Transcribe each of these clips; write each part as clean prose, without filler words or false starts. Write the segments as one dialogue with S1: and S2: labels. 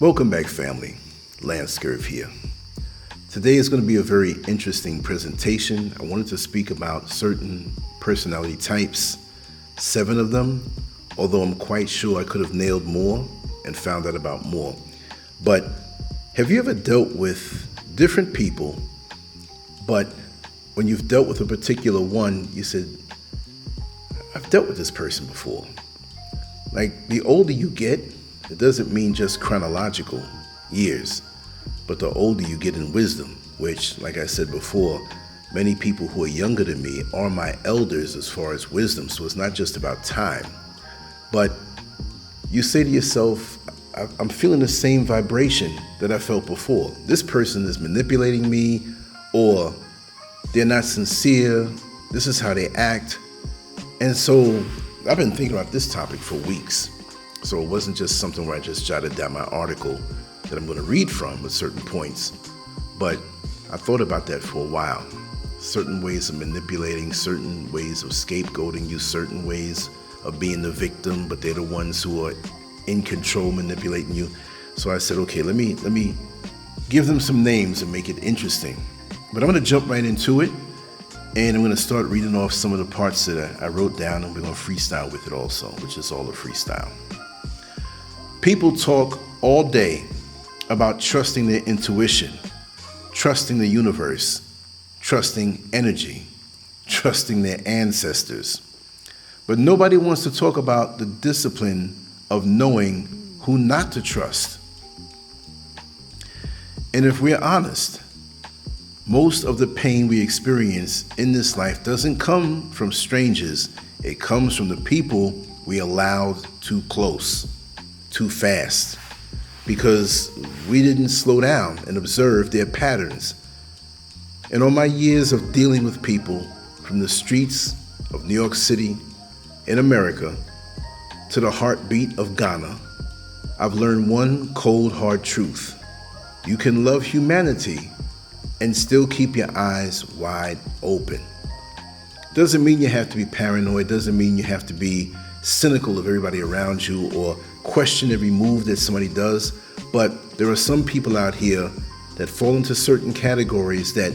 S1: Welcome back, family. Lancescurv here. Today is going to be a very interesting presentation. I wanted to speak about certain personality types, 7 of them, although I'm quite sure I could have nailed more and found out about more. But have you ever dealt with different people, but when you've dealt with a particular one, you said, I've dealt with this person before. Like, the older you get, it doesn't mean just chronological years, but the older you get in wisdom, which, like I said before, many people who are younger than me are my elders as far as wisdom. So it's not just about time, but you say to yourself, I'm feeling the same vibration that I felt before. This person is manipulating me, or they're not sincere. This is how they act. And so I've been thinking about this topic for weeks. So it wasn't just something where I just jotted down my article that I'm going to read from with certain points, but I thought about that for a while. Certain ways of manipulating, certain ways of scapegoating you, certain ways of being the victim, but they're the ones who are in control, manipulating you. So I said, okay, let me give them some names and make it interesting. But I'm going to jump right into it, and I'm going to start reading off some of the parts that I wrote down, and we're going to freestyle with it also, which is all a freestyle. People talk all day about trusting their intuition, trusting the universe, trusting energy, trusting their ancestors. But nobody wants to talk about the discipline of knowing who not to trust. And if we're honest, most of the pain we experience in this life doesn't come from strangers. It comes from the people we allowed too close, too fast, because we didn't slow down and observe their patterns. And on my years of dealing with people from the streets of New York City in America to the heartbeat of Ghana, I've learned one cold, hard truth. You can love humanity and still keep your eyes wide open. Doesn't mean you have to be paranoid, doesn't mean you have to be cynical of everybody around you or question every move that somebody does, but there are some people out here that fall into certain categories that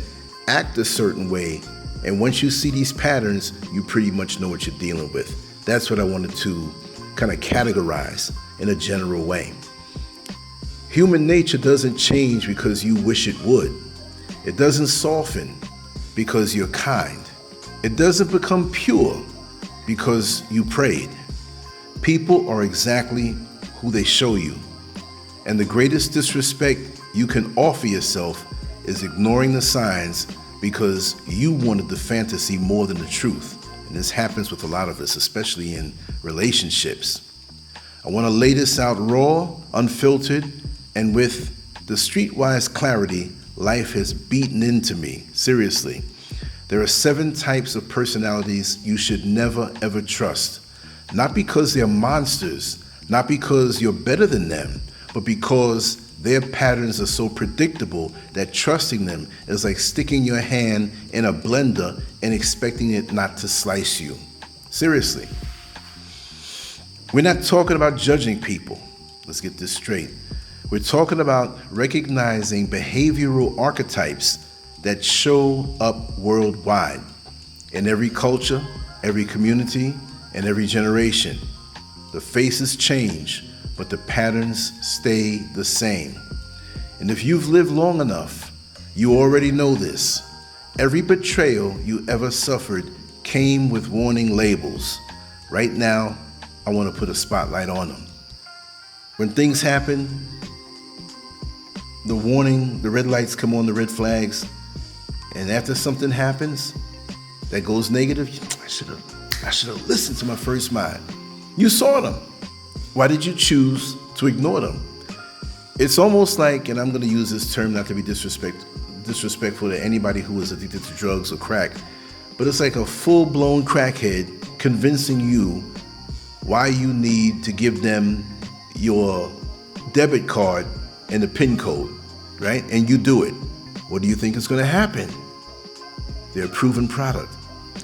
S1: act a certain way, and once you see these patterns, you pretty much know what you're dealing with. That's what I wanted to kind of categorize in a general way. Human nature doesn't change because you wish it would. It doesn't soften because you're kind. It doesn't become pure because you prayed. People are exactly who they show you. And the greatest disrespect you can offer yourself is ignoring the signs because you wanted the fantasy more than the truth. And this happens with a lot of us, especially in relationships. I want to lay this out raw, unfiltered, and with the streetwise clarity life has beaten into me. Seriously. There are 7 types of personalities you should never ever trust. Not because they're monsters, not because you're better than them, but because their patterns are so predictable that trusting them is like sticking your hand in a blender and expecting it not to slice you. Seriously. We're not talking about judging people. Let's get this straight. We're talking about recognizing behavioral archetypes that show up worldwide, in every culture, every community, and every generation. The faces change, but the patterns stay the same. And if you've lived long enough, you already know this. Every betrayal you ever suffered came with warning labels. Right now, I want to put a spotlight on them. When things happen, the warning, the red lights come on, the red flags, and after something happens that goes negative, I should have listened to my first mind. You saw them. Why did you choose to ignore them? It's almost like, and I'm going to use this term not to be disrespectful to anybody who is addicted to drugs or crack, but it's like a full-blown crackhead convincing you why you need to give them your debit card and the PIN code, right? And you do it. What do you think is going to happen? They're a proven product.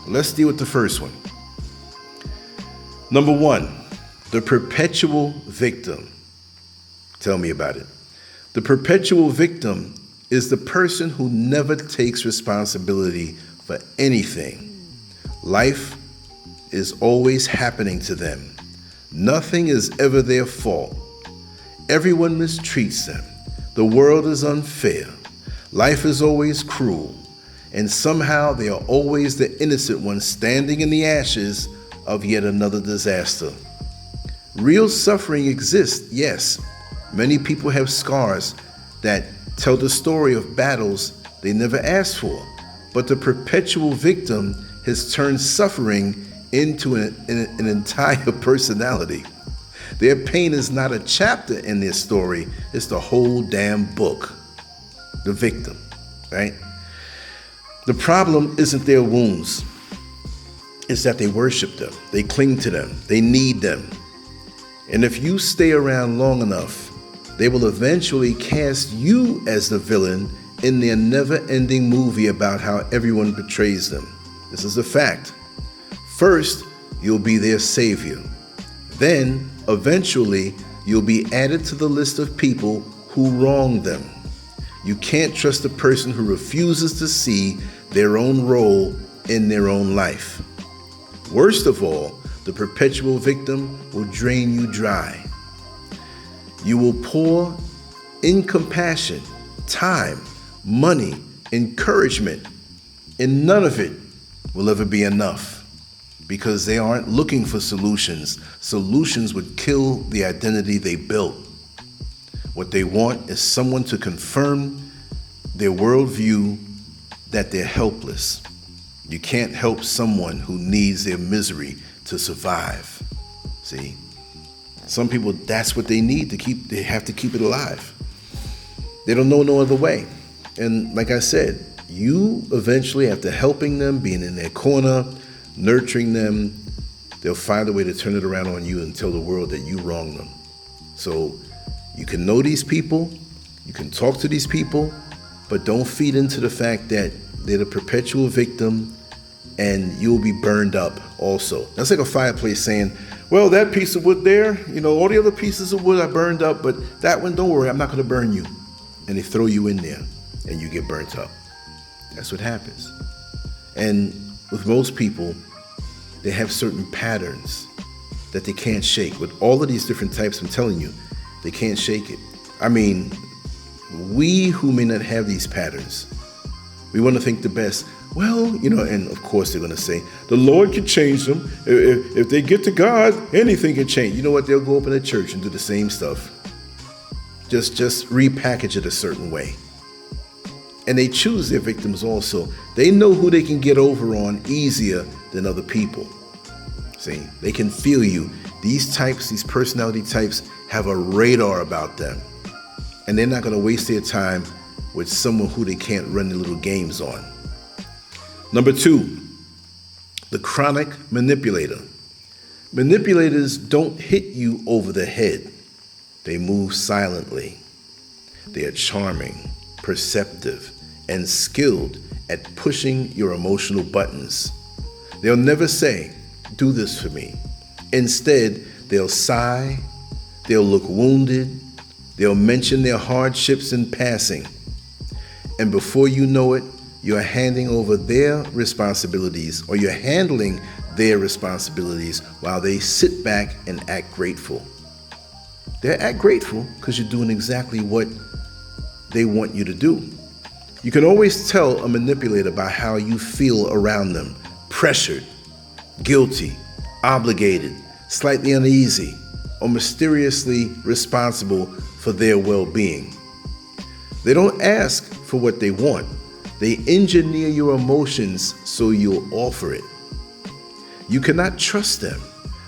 S1: Let's deal with the first one. Number 1, the perpetual victim. Tell me about it. The perpetual victim is the person who never takes responsibility for anything. Life is always happening to them. Nothing is ever their fault. Everyone mistreats them. The world is unfair. Life is always cruel. And somehow they are always the innocent ones standing in the ashes of yet another disaster. Real suffering exists, yes. Many people have scars that tell the story of battles they never asked for. But the perpetual victim has turned suffering into an entire personality. Their pain is not a chapter in their story, it's the whole damn book. The victim, right? The problem isn't their wounds. It's that they worship them, they cling to them, they need them. And if you stay around long enough, they will eventually cast you as the villain in their never-ending movie about how everyone betrays them. This is a fact. First, you'll be their savior. Then, eventually, you'll be added to the list of people who wronged them. You can't trust a person who refuses to see their own role in their own life. Worst of all, the perpetual victim will drain you dry. You will pour in compassion, time, money, encouragement, and none of it will ever be enough because they aren't looking for solutions. Solutions would kill the identity they built. What they want is someone to confirm their worldview that they're helpless. You can't help someone who needs their misery to survive. See? Some people, that's what they need to keep, they have to keep it alive. They don't know no other way. And like I said, you eventually, after helping them, being in their corner, nurturing them, they'll find a way to turn it around on you and tell the world that you wronged them. So you can know these people, you can talk to these people, but don't feed into the fact that they're the perpetual victim and you'll be burned up also. That's like a fireplace saying, well, that piece of wood there, all the other pieces of wood I burned up, but that one, don't worry, I'm not going to burn you. And they throw you in there and you get burnt up. That's what happens. And with most people, they have certain patterns that they can't shake. With all of these different types, I'm telling you, they can't shake it. I mean, we who may not have these patterns, we want to think the best. Well, and of course they're going to say, the Lord can change them. If they get to God, anything can change. You know what? They'll go up in a church and do the same stuff. Just repackage it a certain way. And they choose their victims also. They know who they can get over on easier than other people. See, they can feel you. These types, these personality types have a radar about them. And they're not going to waste their time with someone who they can't run their little games on. Number 2, the chronic manipulator. Manipulators don't hit you over the head. They move silently. They are charming, perceptive, and skilled at pushing your emotional buttons. They'll never say, do this for me. Instead, they'll sigh, they'll look wounded, they'll mention their hardships in passing. And before you know it, you're handing over their responsibilities, or you're handling their responsibilities while they sit back and act grateful. They act grateful because you're doing exactly what they want you to do. You can always tell a manipulator by how you feel around them: pressured, guilty, obligated, slightly uneasy, or mysteriously responsible for their well-being. They don't ask for what they want. They engineer your emotions so you'll offer it. You cannot trust them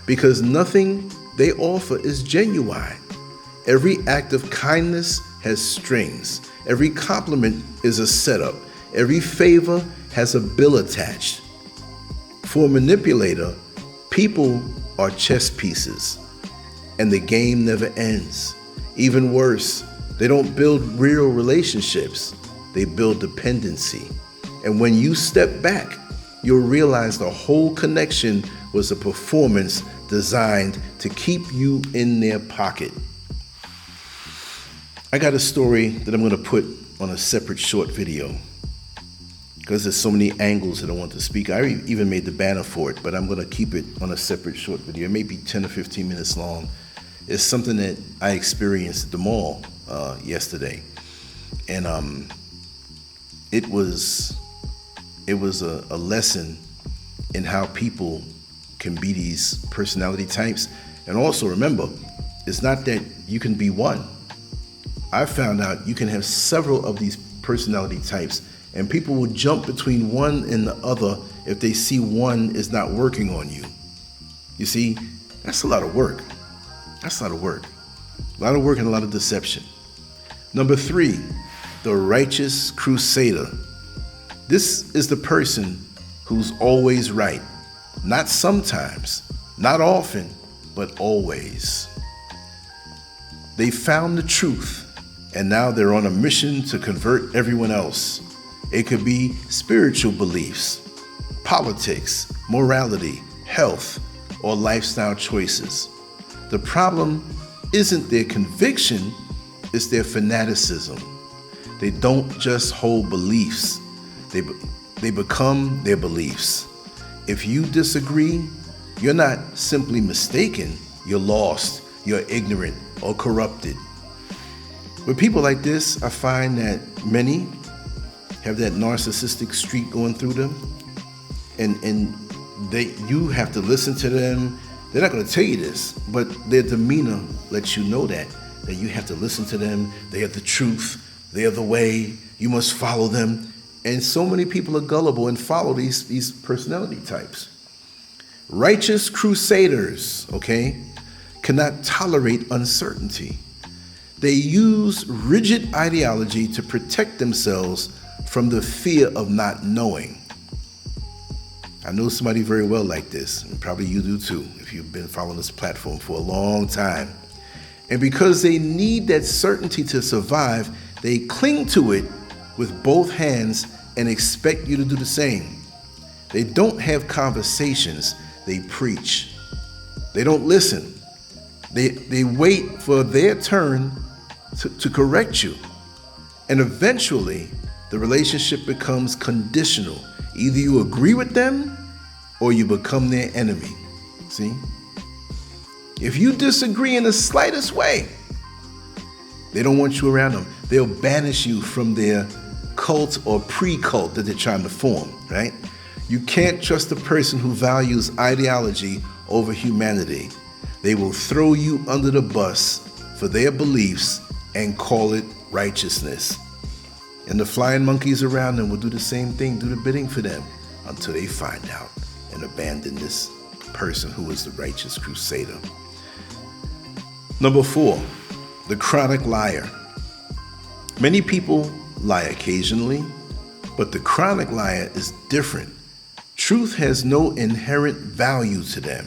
S1: because nothing they offer is genuine. Every act of kindness has strings. Every compliment is a setup. Every favor has a bill attached. For a manipulator, people are chess pieces, and the game never ends. Even worse, they don't build real relationships. They build dependency. And when you step back, you'll realize the whole connection was a performance designed to keep you in their pocket. I got a story that I'm going to put on a separate short video because there's so many angles that I want to speak. I even made the banner for it, but I'm going to keep it on a separate short video. It may be 10 or 15 minutes long. It's something that I experienced at the mall yesterday. And it was a lesson in how people can be these personality types. And also remember, it's not that you can be one. I found out you can have several of these personality types, and people will jump between one and the other if they see one is not working on you. You see, that's a lot of work. That's a lot of work. A lot of work and a lot of deception. Number 3, the righteous crusader. This is the person who's always right. Not sometimes, not often, but always. They found the truth, and now they're on a mission to convert everyone else. It could be spiritual beliefs, politics, morality, health, or lifestyle choices. The problem isn't their conviction, it's their fanaticism. They don't just hold beliefs, they become their beliefs. If you disagree, you're not simply mistaken, you're lost, you're ignorant, or corrupted. With people like this, I find that many have that narcissistic streak going through them, and you have to listen to them. They're not going to tell you this, but their demeanor lets you know that you have to listen to them. They are the truth. They are the way. You must follow them. And so many people are gullible and follow these personality types. Righteous crusaders, okay, cannot tolerate uncertainty. They use rigid ideology to protect themselves from the fear of not knowing. I know somebody very well like this, and probably you do too, if you've been following this platform for a long time. And because they need that certainty to survive, they cling to it with both hands and expect you to do the same. They don't have conversations, they preach. They don't listen. They wait for their turn to correct you. And eventually, the relationship becomes conditional. Either you agree with them or you become their enemy. See? If you disagree in the slightest way, they don't want you around them. They'll banish you from their cult or pre-cult that they're trying to form, right? You can't trust a person who values ideology over humanity. They will throw you under the bus for their beliefs and call it righteousness. And the flying monkeys around them will do the same thing, do the bidding for them, until they find out and abandon this person who is the righteous crusader. Number 4, the chronic liar. Many people lie occasionally, but the chronic liar is different. Truth has no inherent value to them.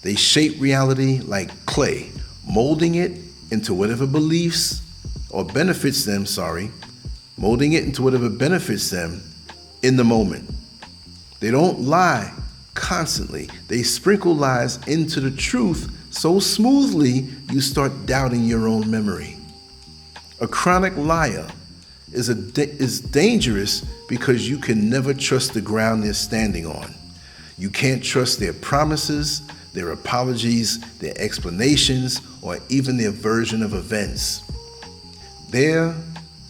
S1: They shape reality like clay, molding it into whatever beliefs or benefits them, molding it into whatever benefits them in the moment. They don't lie constantly. They sprinkle lies into the truth so smoothly you start doubting your own memory. A chronic liar is dangerous because you can never trust the ground they're standing on. You can't trust their promises, their apologies, their explanations, or even their version of events. Their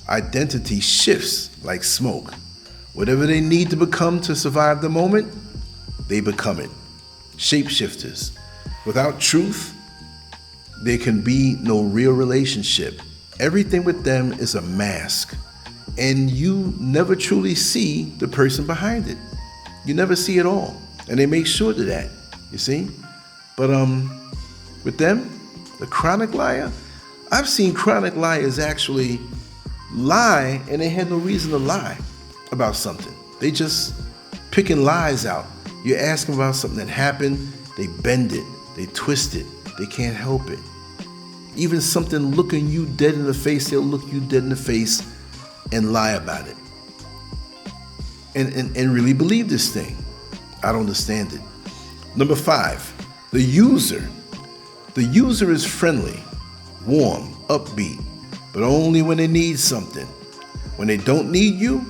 S1: identity shifts like smoke. Whatever they need to become to survive the moment, they become it. Shapeshifters. Without truth, there can be no real relationship. Everything with them is a mask, and you never truly see the person behind it. You never see it all, and they make sure of that, you see? But with them, the chronic liar, I've seen chronic liars actually lie, and they had no reason to lie about something. They just picking lies out. You ask them about something that happened, they bend it, they twist it, they can't help it. Even something looking you dead in the face, they'll look you dead in the face and lie about it. And really believe this thing. I don't understand it. Number 5, the user. The user is friendly, warm, upbeat, but only when they need something. When they don't need you,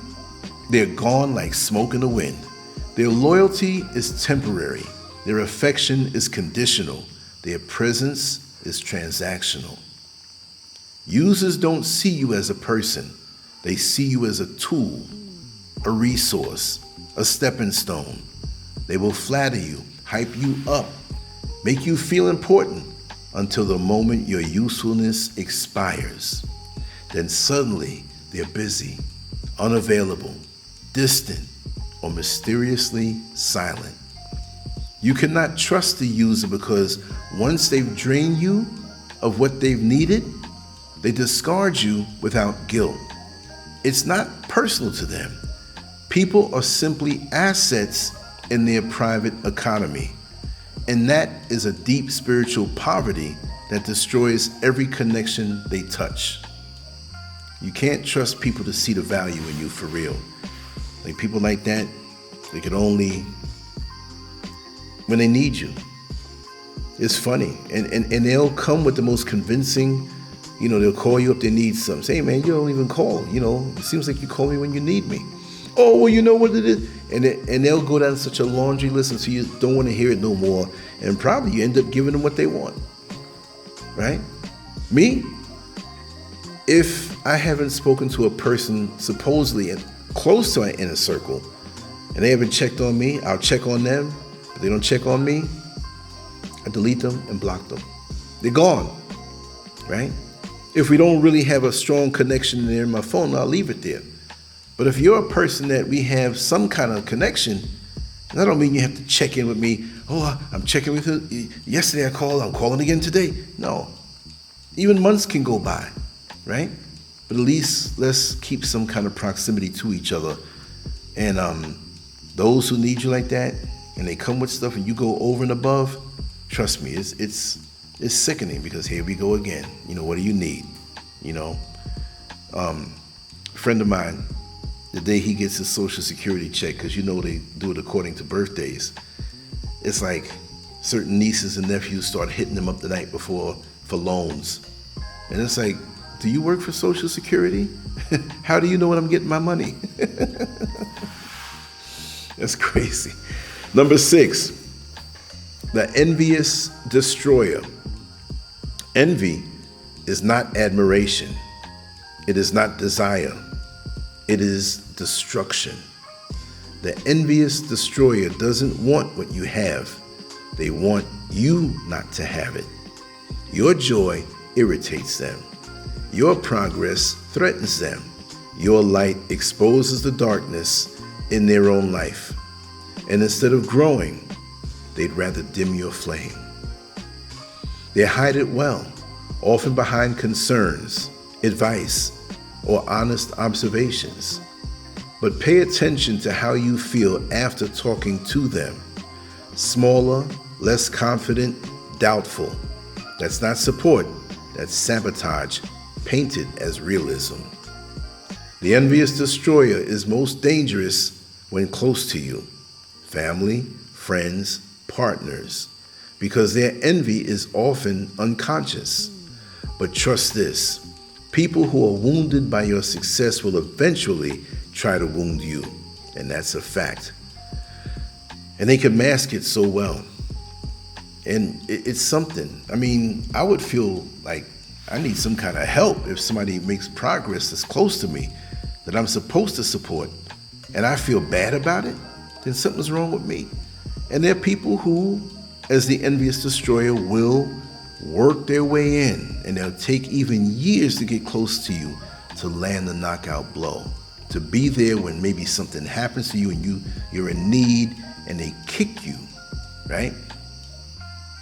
S1: they're gone like smoke in the wind. Their loyalty is temporary. Their affection is conditional. Their presence is transactional. Users don't see you as a person. They see you as a tool, a resource, a stepping stone. They will flatter you, hype you up, make you feel important until the moment your usefulness expires. Then suddenly they're busy, unavailable, distant, or mysteriously silent. You cannot trust the user because once they've drained you of what they've needed, they discard you without guilt. It's not personal to them. People are simply assets in their private economy. And that is a deep spiritual poverty that destroys every connection they touch. You can't trust people to see the value in you for real. Like people like that, they can only when they need you. It's funny. And they'll come with the most convincing, they'll call you up, they need something. Say, hey man, you don't even call, it seems like you call me when you need me. Oh, well, you know what it is? And they'll go down such a laundry list until you don't want to hear it no more. And probably you end up giving them what they want, right? Me, if I haven't spoken to a person supposedly close to my inner circle, and they haven't checked on me, I'll check on them. If they don't check on me, I delete them and block them. They're gone, right? If we don't really have a strong connection there in my phone, I'll leave it there. But if you're a person that we have some kind of connection, that don't mean you have to check in with me. Oh, I'm checking with you. Yesterday I called, I'm calling again today. No. Even months can go by, right? But at least let's keep some kind of proximity to each other. And those who need you like that, and they come with stuff and you go over and above, trust me, it's sickening because here we go again. What do you need? A friend of mine, the day he gets his Social Security check, because they do it according to birthdays, it's like certain nieces and nephews start hitting him up the night before for loans. And it's like, do you work for Social Security? How do you know when I'm getting my money? That's crazy. Number 6, the envious destroyer. Envy is not admiration. It is not desire. It is destruction. The envious destroyer doesn't want what you have. They want you not to have it. Your joy irritates them. Your progress threatens them. Your light exposes the darkness in their own life. And instead of growing, they'd rather dim your flame. They hide it well, often behind concerns, advice, or honest observations. But pay attention to how you feel after talking to them. Smaller, less confident, doubtful. That's not support, that's sabotage, painted as realism. The envious destroyer is most dangerous when close to you. Family, friends, partners, because their envy is often unconscious. But trust this, people who are wounded by your success will eventually try to wound you, and that's a fact. And they can mask it so well. And it's something. I would feel like I need some kind of help if somebody makes progress that's close to me, that I'm supposed to support, and I feel bad about it, then something's wrong with me. And there are people who, as the envious destroyer, will work their way in, and they'll take even years to get close to you to land the knockout blow, to be there when maybe something happens to you and you're in need and they kick you, right?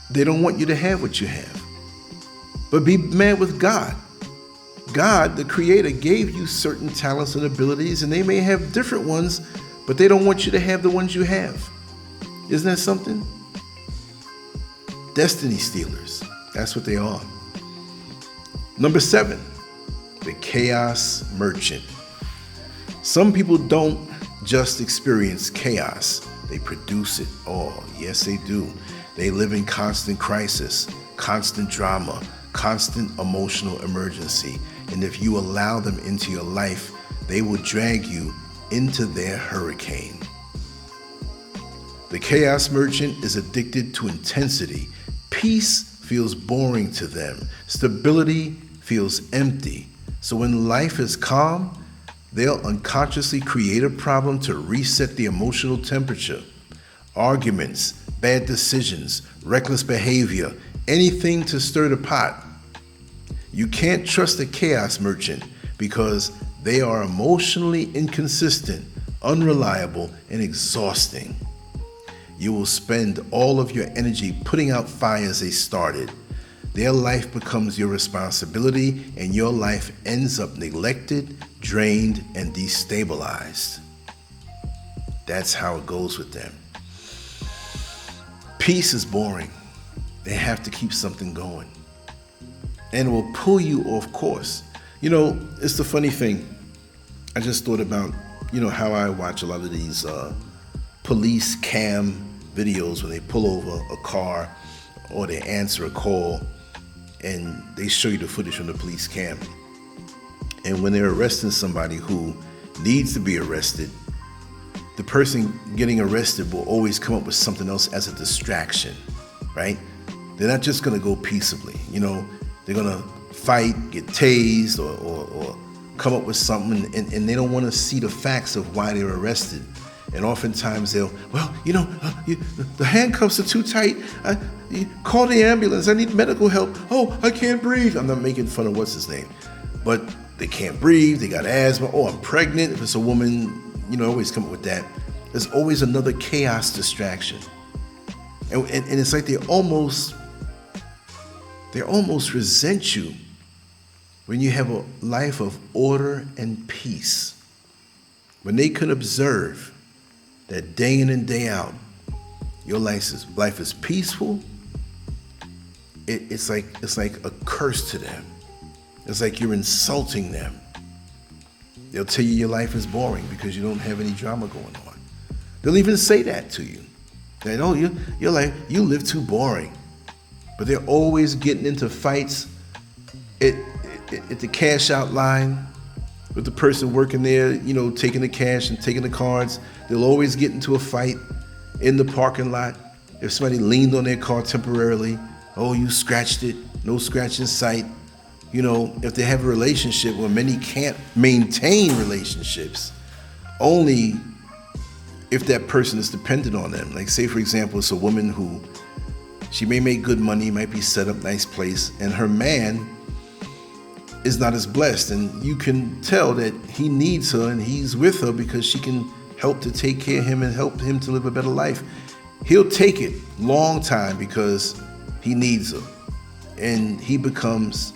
S1: They don't want you to have what you have. But be mad with God. God, the Creator, gave you certain talents and abilities, and they may have different ones, but they don't want you to have the ones you have. Isn't that something? Destiny stealers. That's what they are. Number 7, the chaos merchant. Some people don't just experience chaos, they produce it. Oh, yes, they do. They live in constant crisis, constant drama, constant emotional emergency. And if you allow them into your life, they will drag you into their hurricane. The chaos merchant is addicted to intensity. Peace feels boring to them. Stability feels empty. So when life is calm, they'll unconsciously create a problem to reset the emotional temperature. Arguments, bad decisions, reckless behavior, anything to stir the pot. You can't trust a chaos merchant because they are emotionally inconsistent, unreliable, and exhausting. You will spend all of your energy putting out fires they started. Their life becomes your responsibility, and your life ends up neglected, drained, and destabilized. That's how it goes with them. Peace is boring. They have to keep something going. And it will pull you off course. You know, it's the funny thing. I just thought about, how I watch a lot of these police cam videos when they pull over a car or they answer a call and they show you the footage from the police cam. And when they're arresting somebody who needs to be arrested, the person getting arrested will always come up with something else as a distraction, right? They're not just going to go peaceably. They're going to fight, get tased, or come up with something, and they don't want to see the facts of why they're arrested. And oftentimes they'll, the handcuffs are too tight. Call the ambulance. I need medical help. Oh, I can't breathe. I'm not making fun of what's his name. But they can't breathe. They got asthma. Oh, I'm pregnant. If it's a woman, always come up with that. There's always another chaos distraction. And it's like they almost resent you when you have a life of order and peace. When they can observe that day in and day out, your life is peaceful, it's like a curse to them. It's like you're insulting them. They'll tell you your life is boring because you don't have any drama going on. They'll even say that to you. That, oh, your life, you live too boring. But they're always getting into fights at the cash out line with the person working there, taking the cash and taking the cards. They'll always get into a fight in the parking lot. If somebody leaned on their car temporarily, oh, you scratched it, no scratch in sight. If they have a relationship, well, many can't maintain relationships, only if that person is dependent on them. Like, say, for example, it's a woman who, she may make good money, might be set up, nice place, and her man is not as blessed. And you can tell that he needs her and he's with her because she can help to take care of him and help him to live a better life. He'll take it long time because he needs her. And he becomes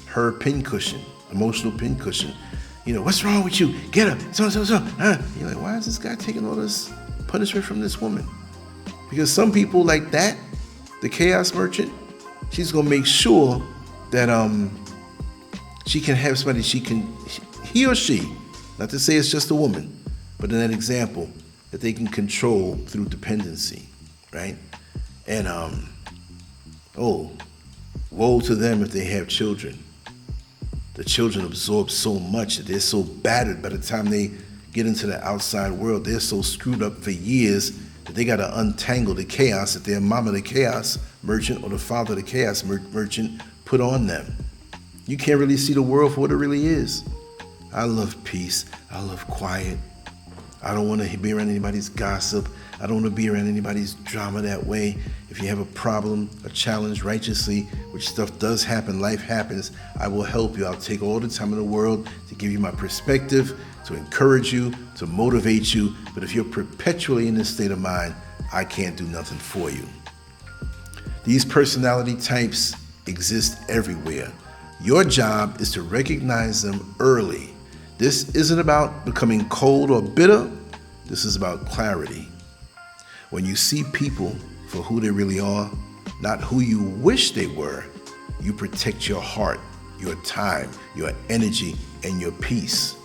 S1: her pincushion, emotional pincushion. What's wrong with you? Get her. So. You're like, why is this guy taking all this punishment from this woman? Because some people like that, the chaos merchant, she's gonna make sure that she can have somebody he or she, not to say it's just a woman, but in that example, that they can control through dependency, right? And woe to them if they have children. The children absorb so much that they're so battered by the time they get into the outside world. They're so screwed up for years that they got to untangle the chaos that their mama, the chaos merchant, or the father, the chaos merchant, put on them. You can't really see the world for what it really is. I love peace. I love quiet. I don't want to be around anybody's gossip. I don't want to be around anybody's drama that way. If you have a problem, a challenge righteously, which stuff does happen, life happens, I will help you. I'll take all the time in the world to give you my perspective, to encourage you, to motivate you. But if you're perpetually in this state of mind, I can't do nothing for you. These personality types exist everywhere. Your job is to recognize them early. This isn't about becoming cold or bitter. This is about clarity. When you see people for who they really are, not who you wish they were, you protect your heart, your time, your energy, and your peace.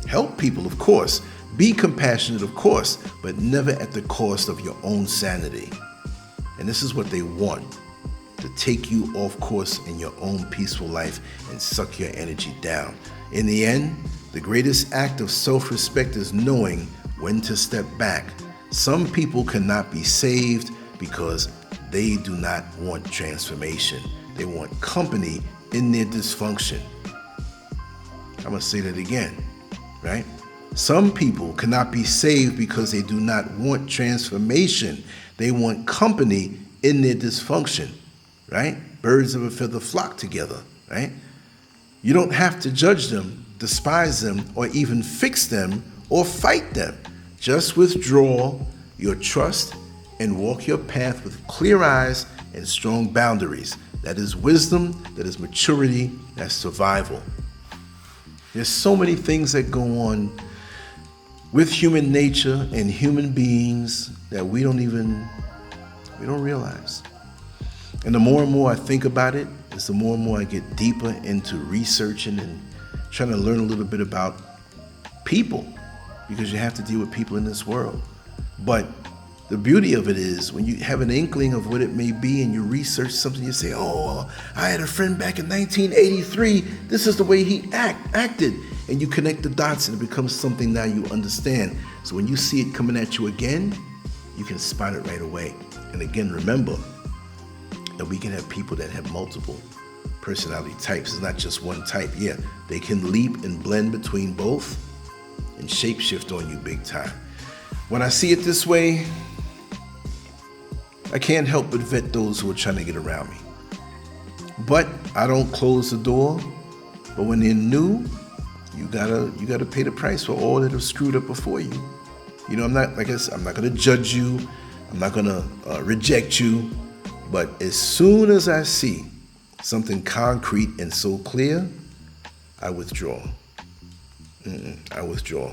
S1: Help people, of course. Be compassionate, of course, but never at the cost of your own sanity. And this is what they want. to take you off course in your own peaceful life and suck your energy down. In the end, the greatest act of self-respect is knowing when to step back. Some people cannot be saved because they do not want transformation. They want company in their dysfunction. I'm going to say that again, right? Some people cannot be saved because they do not want transformation. They want company in their dysfunction, right? Birds of a feather flock together, right? You don't have to judge them, despise them, or even fix them or fight them. Just withdraw your trust and walk your path with clear eyes and strong boundaries. That is wisdom, that is maturity, that's survival. There's so many things that go on with human nature and human beings that we don't realize. And the more and more I think about it, is the more and more I get deeper into researching and trying to learn a little bit about people, because you have to deal with people in this world. But the beauty of it is when you have an inkling of what it may be and you research something, you say, oh, I had a friend back in 1983. This is the way he acted. And you connect the dots and it becomes something now you understand. So when you see it coming at you again, you can spot it right away. And again, remember that we can have people that have multiple personality types. It's not just one type. Yeah, they can leap and blend between both and shapeshift on you big time. When I see it this way, I can't help but vet those who are trying to get around me. But I don't close the door. But when they're new, you gotta pay the price for all that have screwed up before you. You know, I'm not gonna judge you. I'm not gonna reject you. But as soon as I see something concrete and so clear, I withdraw. I withdraw.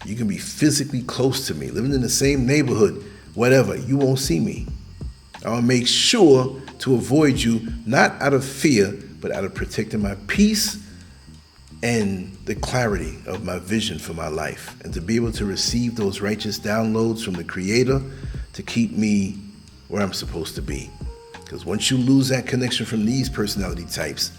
S1: You can be physically close to me, living in the same neighborhood, whatever. You won't see me. I'll make sure to avoid you, not out of fear, but out of protecting my peace and the clarity of my vision for my life, and to be able to receive those righteous downloads from the Creator to keep me where I'm supposed to be. Because once you lose that connection from these personality types,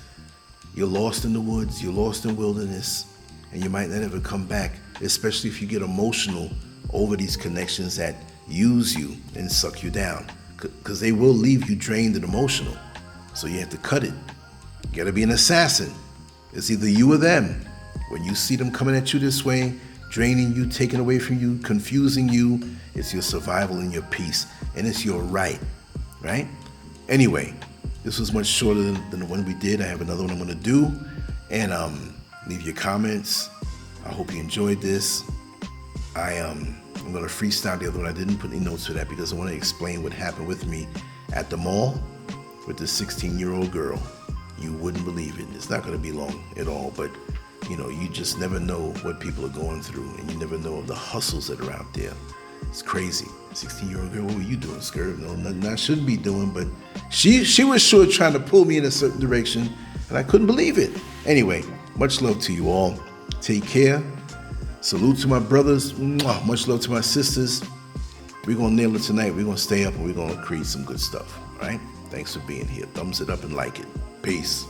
S1: you're lost in the woods, you're lost in wilderness, and you might not ever come back, especially if you get emotional over these connections that use you and suck you down, because they will leave you drained and emotional. So you have to cut it. You gotta be an assassin. It's either you or them. When you see them coming at you this way, draining you, taking away from you, confusing you, it's your survival and your peace, and it's your right? Anyway, this was much shorter than the one we did. I have another one I'm gonna do, and leave your comments. I hope you enjoyed this. I'm gonna freestyle the other one. I didn't put any notes for that because I want to explain what happened with me at the mall with this 16-year-old girl. You wouldn't believe it. It's not gonna be long at all, but you just never know what people are going through, and you never know of the hustles that are out there. It's crazy. 16-year-old girl, what were you doing, Scurv? No, nothing I shouldn't be doing, but she was sure trying to pull me in a certain direction, and I couldn't believe it. Anyway, much love to you all. Take care. Salute to my brothers. Mwah. Much love to my sisters. We're going to nail it tonight. We're going to stay up and we're going to create some good stuff. All right? Thanks for being here. Thumbs it up and like it. Peace.